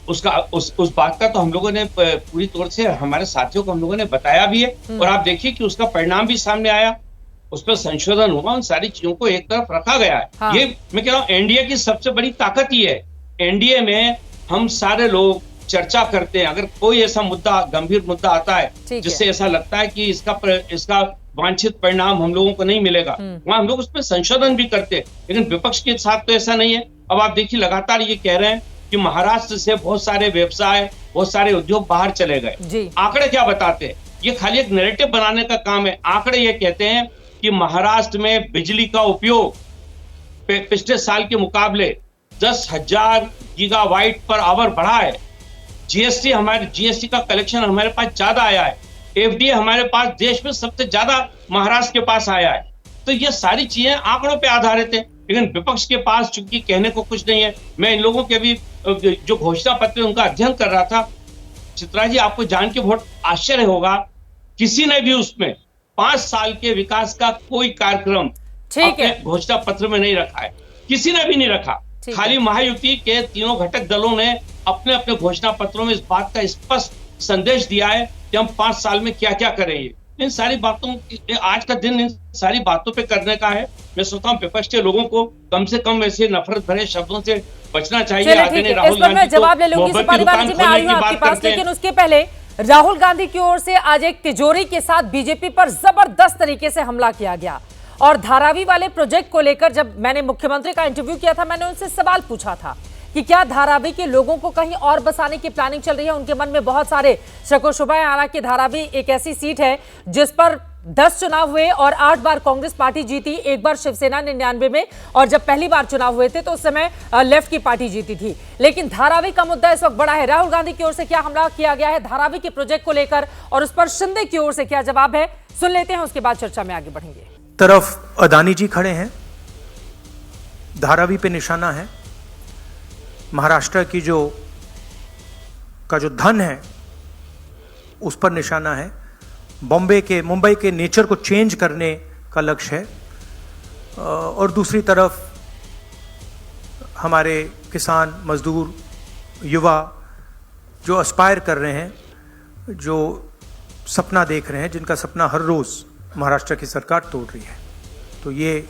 उस बात का तो हम लोगों ने पूरी तौर से हमारे साथियों को हम लोगों ने बताया भी है, और आप देखिए कि उसका परिणाम भी सामने आया, उस पर संशोधन हुआ, उन सारी चीजों को एक तरफ रखा गया है। हाँ। ये मैं कह रहा हूँ एनडीए की सबसे बड़ी ताकत ही है। एनडीए में हम सारे लोग चर्चा करते हैं, अगर कोई ऐसा मुद्दा, गंभीर मुद्दा आता है जिससे ऐसा लगता है कि इसका वांछित परिणाम हम लोगों को नहीं मिलेगा, वहां हम लोग उसमें संशोधन भी करते हैं। लेकिन विपक्ष के साथ तो ऐसा नहीं है। अब आप देखिए लगातार ये कह रहे हैं कि महाराष्ट्र से बहुत सारे व्यवसाय, बहुत सारे उद्योग बाहर चले गए। आंकड़े क्या बताते हैं? ये खाली एक नैरेटिव बनाने का काम है। आंकड़े ये कहते हैं कि महाराष्ट्र में बिजली का उपयोग पिछले साल के मुकाबले 10,000 गीगावाट पर आवर बढ़ा है। जीएसटी का कलेक्शन हमारे पास ज्यादा आया है। एफडीए हमारे पास देश में सबसे ज्यादा महाराष्ट्र के पास आया है। तो ये सारी चीजें आंकड़ों पे आधारित है, लेकिन विपक्ष के पास चूंकि कहने को कुछ नहीं है। मैं इन लोगों के भी जो घोषणा पत्र उनका अध्ययन कर रहा था, चित्रा जी आपको जान के बहुत आश्चर्य होगा, किसी ने भी उसमें 5 साल के विकास का कोई कार्यक्रम अपने घोषणा पत्र में नहीं रखा है, किसी ने भी नहीं रखा। खाली महायुति के तीनों घटक दलों ने अपने अपने घोषणा पत्रों में इस बात का स्पष्ट संदेश दिया है कि हम 5 साल में क्या क्या करेंगे। इन सारी बातों, आज का दिन इन सारी बातों पे करने का है। मैं सोचता हूँ विपक्ष के लोगों को कम से कम ऐसे नफरत भरे शब्दों से बचना चाहिए। राहुल गांधी जवाब ले लूंगी, सुपारीवाल जी मैं आई हूँ आपके पास, लेकिन उसके पहले राहुल गांधी की ओर से आज एक तिजोरी के साथ बीजेपी पर जबरदस्त तरीके से हमला किया गया। और धारावी वाले प्रोजेक्ट को लेकर जब मैंने मुख्यमंत्री का इंटरव्यू किया था, मैंने उनसे सवाल पूछा था कि क्या धारावी के लोगों को कहीं और बसाने की प्लानिंग चल रही है। उनके मन में बहुत सारे शक व शुबह, हालांकि धारावी एक ऐसी सीट है जिस पर 10 चुनाव हुए और 8 बार कांग्रेस पार्टी जीती, एक बार शिवसेना 99 में, और जब पहली बार चुनाव हुए थे तो उस समय लेफ्ट की पार्टी जीती थी। लेकिन धारावी का मुद्दा इस वक्त बड़ा है। राहुल गांधी की ओर से क्या हमला किया गया है धारावी के प्रोजेक्ट को लेकर, और उस पर शिंदे की ओर से क्या जवाब है, सुन लेते हैं, उसके बाद चर्चा में आगे बढ़ेंगे। तरफ अदानी जी खड़े हैं, धारावी पे निशाना है, महाराष्ट्र की जो धन है उस पर निशाना है, मुंबई के नेचर को चेंज करने का लक्ष्य है, और दूसरी तरफ हमारे किसान, मजदूर, युवा जो एस्पायर कर रहे हैं, जो सपना देख रहे हैं, जिनका सपना हर रोज महाराष्ट्र की सरकार तोड़ रही है। तो ये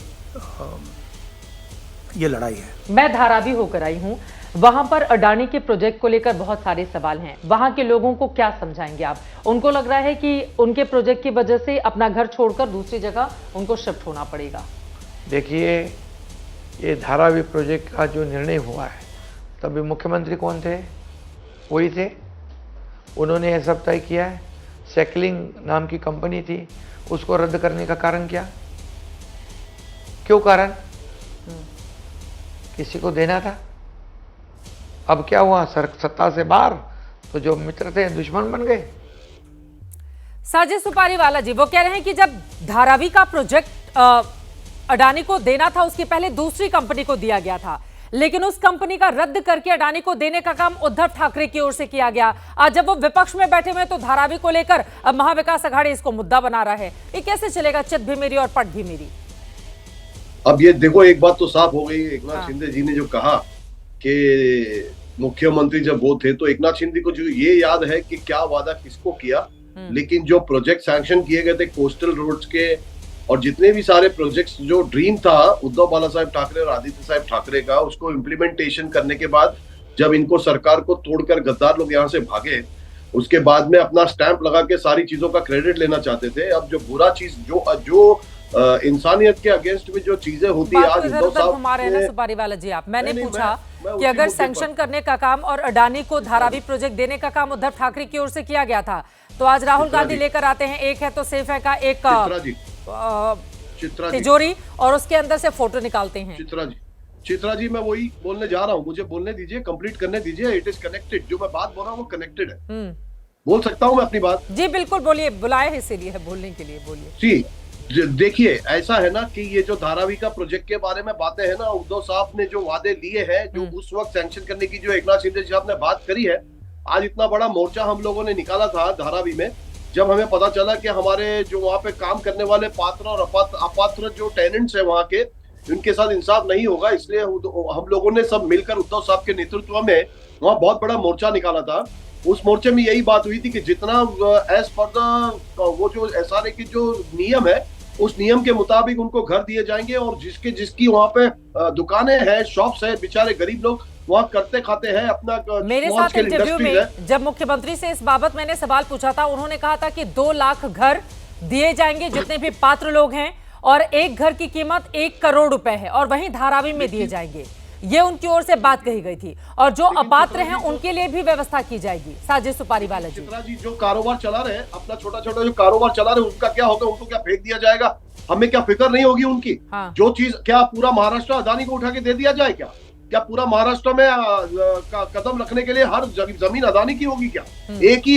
ये लड़ाई है। मैं धारावी होकर आई हूं, वहां पर अडानी के प्रोजेक्ट को लेकर बहुत सारे सवाल हैं। वहां के लोगों को क्या समझाएंगे आप? उनको लग रहा है कि उनके प्रोजेक्ट की वजह से अपना घर छोड़कर दूसरी जगह उनको शिफ्ट होना पड़ेगा। देखिए, ये धारावी प्रोजेक्ट का जो निर्णय हुआ है, तभी मुख्यमंत्री कौन थे? वही थे। उन्होंने यह सब तय किया है। सैकलिंग नाम की कंपनी थी, उसको रद्द करने का कारण क्या? क्यों कारण? किसी को देना था। अब क्या हुआ? सत्ता से बाहर तो जो मित्र थे दुश्मन बन गए। साजिद सुपारीवाला जी वो कह रहे हैं कि जब धारावी का प्रोजेक्ट अडानी को देना था, उसके पहले दूसरी कंपनी को दिया गया था, लेकिन उस कंपनी का रद्द करके अडानी को देने का काम उद्धव ठाकरे की ओर से किया गया। आज जब वो विपक्ष में बैठे हुए तो धारावी को लेकर अब महाविकास अघाड़ी इसको मुद्दा बना रहा है। ये कैसे चलेगा? चित भी मेरी और पट भी मेरी। अब ये देखो, एक बात तो साफ हो गई। एकनाथ शिंदे जी ने जो कहा कि मुख्यमंत्री जब वो थे तो एकनाथ शिंदे को जो ये याद है कि क्या वादा किसको किया, लेकिन जो प्रोजेक्ट सैंक्शन किए गए थे कोस्टल रोड्स के और जितने भी सारे प्रोजेक्ट्स, जो ड्रीम था उद्धव बाला साहब ठाकरे और आदित्य साहब ठाकरे का, उसको इम्प्लीमेंटेशन करने के बाद जब इनको सरकार को तोड़कर गद्दार लोग यहाँ से भागे, उसके बाद में अपना स्टैंप लगा के सारी चीजों का क्रेडिट लेना चाहते थे। अब जो बुरा चीज, जो इंसानियत के अगेंस्ट में जो चीजें होती है, आज उद्धव साहब घुमा रहे हैं ना सुपारीवाला जी आप। मैंने पूछा कि अगर सैंक्शन करने का काम और अडानी को धारावी प्रोजेक्ट देने का काम उद्धव ठाकरे की ओर से किया गया था, तो आज राहुल गांधी लेकर आते हैं एक है तो सेफ है का एक तिजोरी और उसके अंदर से फोटो निकालते हैं। चित्रा जी मैं वही बोलने जा रहा हूँ, मुझे बोलने दीजिए, कंप्लीट करने दीजिए। इट इज कनेक्टेड, जो मैं बात बोल रहा हूँ वो कनेक्टेड है। बोल सकता हूँ मैं अपनी बात? जी बिल्कुल, बोलिए, बुलाए है इसीलिए है, बोलने के लिए बोलिए। जी देखिए, ऐसा है ना कि ये जो धारावी का प्रोजेक्ट के बारे में बातें हैं ना, उद्धव साहब ने जो वादे लिए हैं, जो उस वक्त सैंक्शन करने की जो एकनाथ शिंदे साहब ने बात करी है, आज इतना बड़ा मोर्चा हम लोगों ने निकाला था धारावी में, जब हमें पता चला कि हमारे जो वहाँ पे काम करने वाले पात्र और अपात्र जो टेनेंट्स है वहाँ के, उनके साथ इंसाफ नहीं होगा, इसलिए हम लोगों ने सब मिलकर उद्धव साहब के नेतृत्व में वहाँ बहुत बड़ा मोर्चा निकाला था। उस मोर्चे में यही बात हुई थी कि जितना एज पर द वो जो SRA की जो नियम है, उस नियम के मुताबिक उनको घर दिए जाएंगे और जिसकी वहाँ पे दुकानें हैं, शॉप्स है, बेचारे गरीब लोग वहाँ करते खाते हैं अपना। मेरे साथ इंटरव्यू में जब मुख्यमंत्री से इस बाबत मैंने सवाल पूछा था, उन्होंने कहा था कि 2 लाख घर दिए जाएंगे जितने भी पात्र लोग हैं, और एक घर की कीमत 1 करोड़ रुपए है और वहीं धारावी में दिए जाएंगे। ये उनकी ओर से बात कही गई थी, और जो अपात्र हैं उनके लिए भी व्यवस्था की जाएगी। साजिद सुपारीवाला जी, चित्रा जी जो कारोबार चला रहे हैं, अपना छोटा छोटा जो कारोबार चला रहे हैं, उनका क्या होगा? उनको क्या फेंक दिया जाएगा? हमें क्या फिक्र नहीं होगी उनकी? हाँ। जो चीज, क्या पूरा महाराष्ट्र अदानी को उठा के दे दिया जाए? क्या पूरा महाराष्ट्र में कदम रखने के लिए हर जमीन अदानी की होगी क्या? एक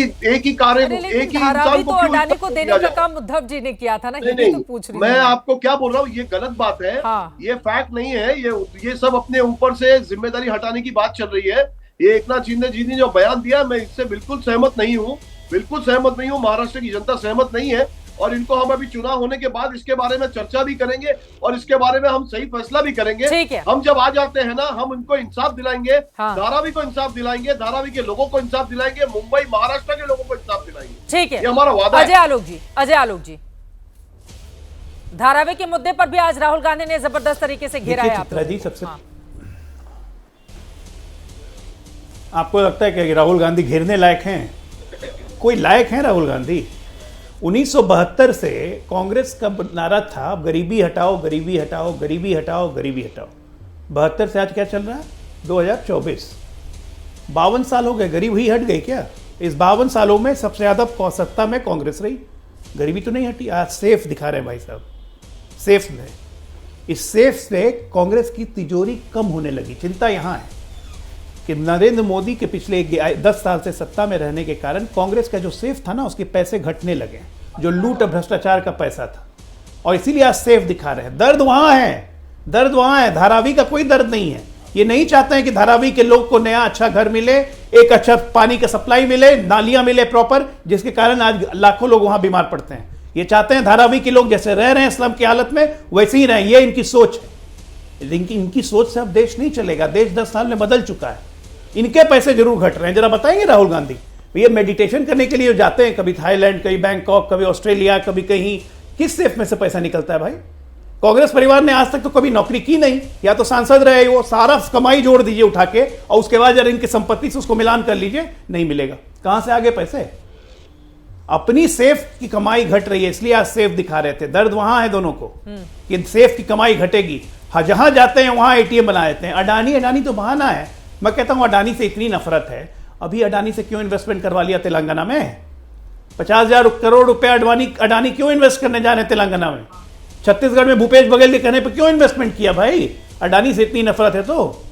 ही कार्य, एक ही इंसान को अडानी को देने का काम उद्धव जी ने किया था ना? नहीं, तो पूछ रही मैं आपको क्या बोल रहा हूँ, ये गलत बात है। ये फैक्ट नहीं है। ये सब अपने ऊपर से जिम्मेदारी हटाने की बात चल रही है। ये एकनाथ शिंदे जी ने जो बयान दिया, मैं इससे बिल्कुल सहमत नहीं हूँ, बिल्कुल सहमत नहीं हूँ। महाराष्ट्र की जनता सहमत नहीं है, और इनको हम अभी चुनाव होने के बाद इसके बारे में चर्चा भी करेंगे और इसके बारे में हम सही फैसला भी करेंगे। हम जब आ जाते हैं ना, हम इनको इंसाफ दिलाएंगे, धारावी को इंसाफ दिलाएंगे, धारावी के लोगों को इंसाफ दिलाएंगे, मुंबई महाराष्ट्र के लोगों को इंसाफ दिलाएंगे। ठीक है, ये हमारा वादा है। अजय आलोक जी, धारावी के मुद्दे पर भी आज राहुल गांधी ने जबरदस्त तरीके से घेरा है। आपको लगता है कि राहुल गांधी घेरने लायक हैं? कोई लायक है राहुल गांधी? 1972 से कांग्रेस का नारा था, गरीबी हटाओ, गरीबी हटाओ, गरीबी हटाओ, गरीबी हटाओ। 72 से आज क्या चल रहा है? 2024, 52 साल हो गए। गरीब ही हट गई क्या? इस 52 सालों में सबसे ज्यादा सत्ता में कांग्रेस रही, गरीबी तो नहीं हटी। आज सेफ दिखा रहे हैं भाई साहब, सेफ में, इस सेफ से कांग्रेस की तिजोरी कम होने लगी। चिंता यहां है कि नरेंद्र मोदी के पिछले 10 साल से सत्ता में रहने के कारण कांग्रेस का जो सेफ था ना, उसके पैसे घटने लगे, जो लूट और भ्रष्टाचार का पैसा था, और इसीलिए आज सेफ दिखा रहे हैं। दर्द वहां है, दर्द वहां है, धारावी का कोई दर्द नहीं है। ये नहीं चाहते हैं कि धारावी के लोग को नया अच्छा घर मिले, एक अच्छा पानी का सप्लाई मिले, नालियां मिले प्रॉपर, जिसके कारण आज लाखों लोग वहां बीमार पड़ते हैं। ये चाहते हैं धारावी के लोग जैसे रह रहे हैं स्लम की हालत में, वैसे ही रहें। ये इनकी सोच है। इनकी सोच से अब देश नहीं चलेगा। देश 10 साल में बदल चुका है। इनके पैसे जरूर घट रहे हैं। जरा बताएंगे राहुल गांधी, ये मेडिटेशन करने के लिए जाते हैं, कभी थाईलैंड, कभी बैंकॉक, कभी ऑस्ट्रेलिया, कभी कहीं, किस सेफ में से पैसा निकलता है भाई? कांग्रेस परिवार ने आज तक तो कभी नौकरी की नहीं, या तो सांसद रहे, वो सारा कमाई जोड़ दीजिए उठा के, और उसके बाद जरा इनकी संपत्ति से उसको मिलान कर लीजिए, नहीं मिलेगा। कहां से आगे पैसे? अपनी सेफ की कमाई घट रही है, इसलिए आज सेफ दिखा रहे थे। दर्द वहां है दोनों को कि सेफ की कमाई घटेगी। जहां जाते हैं वहां एटीएम बना देते हैं। अडानी तो बहाना है। मैं कहता हूं अडानी से इतनी नफरत है, अभी अडानी से क्यों इन्वेस्टमेंट करवा लिया तेलंगाना में? 50,000 करोड़ रुपए अडानी क्यों इन्वेस्ट करने जा रहे हैं तेलंगाना में? छत्तीसगढ़ में भूपेश बघेल के कहने पर क्यों इन्वेस्टमेंट किया भाई? अडानी से इतनी नफरत है तो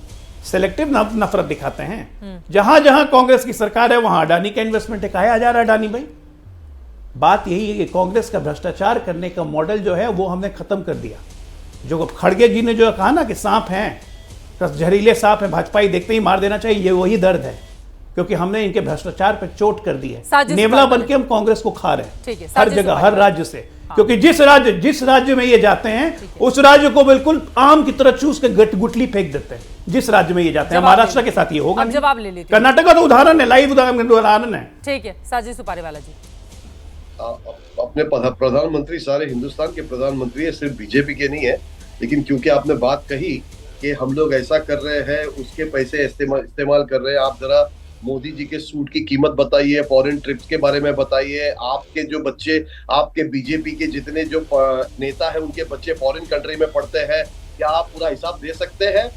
सेलेक्टिव नफरत दिखाते हैं। जहां जहां कांग्रेस की सरकार है वहां अडानी का इन्वेस्टमेंट है। कहा जा रहा है अडानी भाई? बात यही है कि कांग्रेस का भ्रष्टाचार करने का मॉडल जो है वो हमने खत्म कर दिया। जो खड़गे जी ने जो कहा ना कि सांप हैं, जहरीले सांप है, भाजपाई देखते ही मार देना चाहिए, ये वही दर्द है, क्योंकि हमने इनके भ्रष्टाचार पे चोट कर दी है। नेवला बन के हम कांग्रेस को खा रहे हैं हर जगह, हर राज्य से। क्योंकि जिस राज्य में ये जाते हैं उस राज्य को बिल्कुल आम की तरह चूस के गुटली फेंक देते हैं। जिस राज्य में ये जाते हैं, महाराष्ट्र के साथ ये होगा। जवाब ले लेते, कर्नाटक का तो उदाहरण है, लाइव उदाहरण है। ठीक है, साजिद सुपारीवाला जी। अपने प्रधानमंत्री सारे हिंदुस्तान के प्रधानमंत्री है, सिर्फ बीजेपी के नहीं है। लेकिन क्योंकि आपने बात कही कि हम लोग ऐसा कर रहे हैं, उसके पैसे इस्तेमाल कर रहे हैं, आप जरा मोदी जी के सूट की कीमत बताइए, फॉरेन ट्रिप्स के बारे में बताइए। आपके जो बच्चे, आपके बीजेपी के जितने जो नेता है उनके बच्चे फॉरेन कंट्री में पढ़ते हैं, क्या आप पूरा हिसाब दे सकते हैं?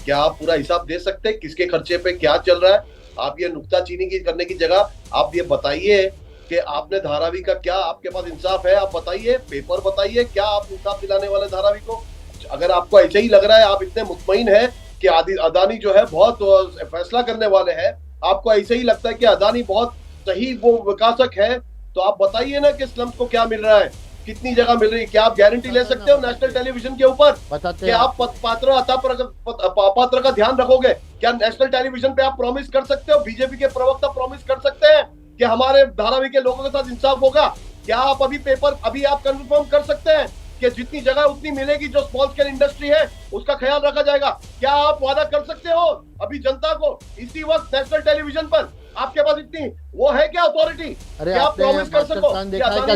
क्या आप पूरा हिसाब दे सकते हैं किसके खर्चे पे क्या चल रहा है? आप ये नुक्ताचीनी की करने की जगह आप ये बताइए कि आपने धारावी का क्या आपके पास इंसाफ है? आप बताइए, पेपर बताइए, क्या आप इंसाफ दिलाने वाले धारावी को? अगर आपको ऐसे ही लग रहा है, आप इतने मुतमईन है कि अदानी जो है बहुत फैसला करने वाले हैं, आपको ऐसे ही लगता है कि अदानी बहुत सही वो विकासक है, तो आप बताइए ना कि स्लम्स को क्या मिल रहा है, कितनी जगह मिल रही है? क्या आप गारंटी ले सकते हो नेशनल टेलीविजन के ऊपर कि आप पात्र का ध्यान रखोगे? क्या नेशनल टेलीविजन पे आप प्रॉमिस कर सकते हो? बीजेपी के प्रवक्ता प्रॉमिस कर सकते हैं कि हमारे धारावी के लोगों के साथ इंसाफ होगा? क्या आप अभी आप कंफर्म कर सकते हैं कि जितनी जगह उतनी मिलेगी, जो स्मॉल स्केल इंडस्ट्री है उसका ख्याल रखा जाएगा? क्या आप वादा कर सकते हो अभी जनता को इसी वक्त नेशनल टेलीविजन पर? आपके पास इतनी वो है क्या अथॉरिटी? क्या आप प्रॉमिस कर सको?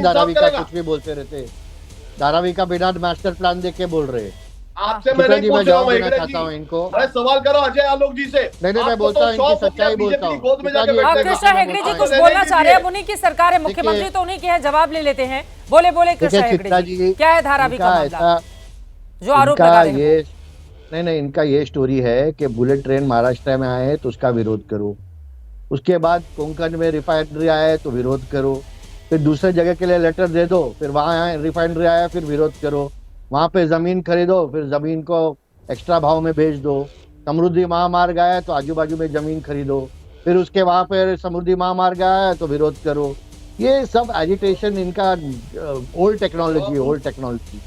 धारावी का कुछ भी बोलते रहते, धारावी का बिना मास्टर प्लान देख के बोल रहे। आपसे मैं नहीं पूछ रहा हूं इनको, मैं सवाल करो अजय आलोक जी से। नहीं मैं बोलता हूं, इनकी सच्चाई बोलता हूं। कृष्णा हेगड़े जी कुछ बोलना चाह रहे हैं, उन्हीं की सरकार है, मुख्यमंत्री तो उन्हीं के हैं, जवाब ले लेते हैं। बोले कृष्णा हेगड़े जी, क्या है धारावी का मामला जो आरोप लगा रहे हैं? नहीं, इनका ये स्टोरी है कि बुलेट ट्रेन महाराष्ट्र में आए तो उसका विरोध करो, उसके बाद कोंकण में रिफाइनरी आए तो विरोध करो, फिर दूसरे जगह के लिए लेटर दे दो, फिर वहां रिफाइनरी आया फिर विरोध करो, वहां पे जमीन खरीदो, फिर जमीन को एक्स्ट्रा भाव में बेच दो, समृद्धि महामार्ग आया तो आजू बाजू में जमीन खरीदो, फिर उसके वहां पे समृद्धि महामार्ग आया तो विरोध करो। ये सब एजिटेशन इनका ओल्ड टेक्नोलॉजी,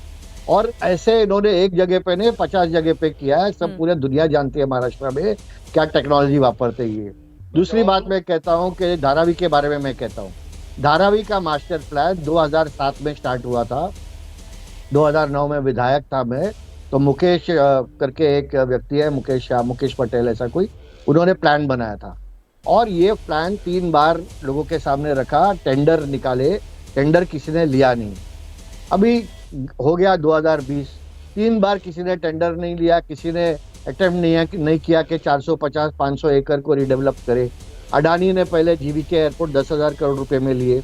और ऐसे इन्होंने एक जगह पे नहीं 50 जगह पे किया है। सब पूरे दुनिया जानती है महाराष्ट्र में क्या टेक्नोलॉजी वापरते ये। दूसरी बात मैं कहता हूँ कि धारावी के बारे में मैं कहता हूँ, धारावी का मास्टर प्लान 2007 में स्टार्ट हुआ था। 2009 में विधायक था मैं, तो मुकेश करके एक व्यक्ति है, मुकेश पटेल ऐसा कोई, उन्होंने प्लान बनाया था, और ये प्लान 3 बार लोगों के सामने रखा, टेंडर निकाले, टेंडर किसी ने लिया नहीं। अभी हो गया 2020, 3 बार किसी ने टेंडर नहीं लिया, किसी ने अटेम्प्ट नहीं किया कि 450-500 एकड़ को रिडेवलप करे। अडानी ने पहले जीवीके एयरपोर्ट 10,000 करोड़ रुपए में लिए,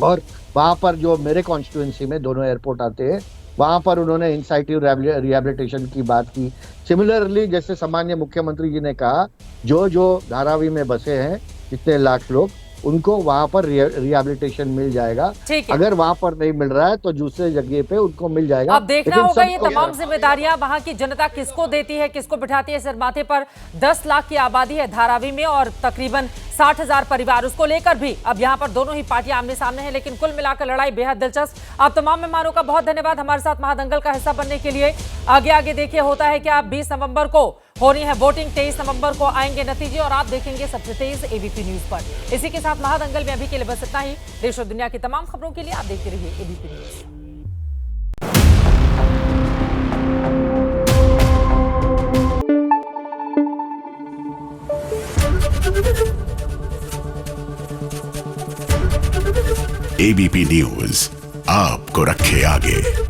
और वहाँ पर जो मेरे कॉन्स्टिट्यूएंसी में दोनों एयरपोर्ट आते हैं, वहाँ पर उन्होंने इंसाइटिव रिहेबिलिटेशन की बात की। सिमिलरली जैसे सामान्य मुख्यमंत्री जी ने कहा, जो धारावी में बसे हैं जितने लाख लोग, उनको वहाँ पर रिहेबिलिटेशन मिल जाएगा। अगर वहाँ पर नहीं मिल रहा है तो दूसरे जगह पे उनको मिल जाएगा। अब देखना होगा ये तमाम जिम्मेदारियां वहाँ की जनता किसको देती है, किसको बिठाती है। सिर माथे पर 10 लाख की आबादी है धारावी में और तकरीबन 60,000 परिवार, उसको लेकर भी अब यहाँ पर दोनों ही पार्टियां आमने सामने हैं, लेकिन कुल मिलाकर लड़ाई बेहद दिलचस्प। आप तमाम मेहमानों का बहुत धन्यवाद हमारे साथ महादंगल का हिस्सा बनने के लिए। आगे देखिए होता है कि आप 20 नवंबर को हो रही है वोटिंग, 23 नवंबर को आएंगे नतीजे और आप देखेंगे सबसे तेज एबीपी न्यूज पर। इसी के साथ महादंगल में अभी के लिए बस इतना ही। देश और दुनिया की तमाम खबरों के लिए आप देखते रहिए एबीपी न्यूज। एबीपी न्यूज आपको रखे आगे।